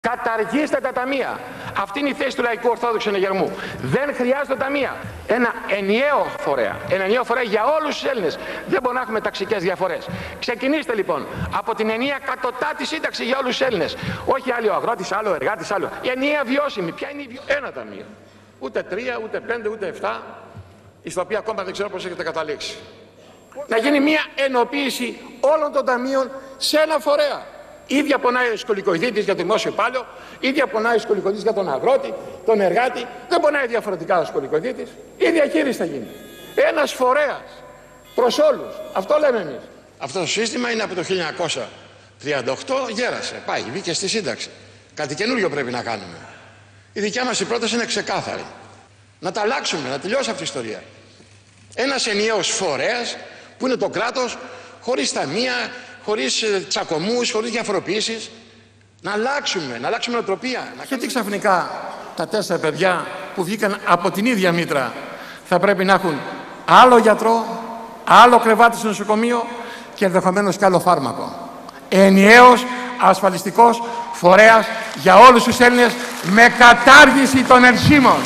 Καταργήστε τα ταμεία. Αυτή είναι η θέση του Λαϊκού Ορθόδοξου Ενεγερμού. Δεν χρειάζονται ταμεία. Ένα ενιαίο φορέα για όλους τους Έλληνες. Δεν μπορούμε να έχουμε ταξικές διαφορές. Ξεκινήστε λοιπόν από την ενιαία κατωτάτη σύνταξη για όλους τους Έλληνες. Όχι άλλο αγρότης, άλλο εργάτης, άλλο. Η ενιαία βιώσιμη. Ποια είναι ένα ταμείο. Ούτε 3, ούτε 5, ούτε 7. Στο οποίο ακόμα δεν ξέρω πώς έχετε καταλήξει. Να γίνει μια ενοποίηση όλων των ταμείων σε ένα φορέα. Ίδια πονάει ο σκολικοειδίτης για το δημόσιο υπάλληλο, ίδια πονάει ο σκολικοειδίτης για τον αγρότη, τον εργάτη. Δεν πονάει διαφορετικά ο σκολικοειδίτης. Η διαχείριση θα γίνει. Ένας φορέας προς όλους. Αυτό λέμε εμείς. Αυτό το σύστημα είναι από το 1938, γέρασε. Πάει, βγήκε στη σύνταξη. Κάτι καινούριο πρέπει να κάνουμε. Η δικιά μας η πρόταση είναι ξεκάθαρη. Να τα αλλάξουμε, να τελειώσει αυτή η ιστορία. Ένας ενιαίος φορέας που είναι το κράτος, χωρίς ταμεία, χωρίς τσακωμούς, χωρίς διαφοροποιήσεις. Να αλλάξουμε νοοτροπία. Γιατί ξαφνικά τα 4 παιδιά που βγήκαν από την ίδια μήτρα θα πρέπει να έχουν άλλο γιατρό, άλλο κρεβάτι στο νοσοκομείο και ενδεχομένως και άλλο φάρμακο. Ενιαίος ασφαλιστικός φορέας για όλους τους Έλληνες με κατάργηση των ενσύμων.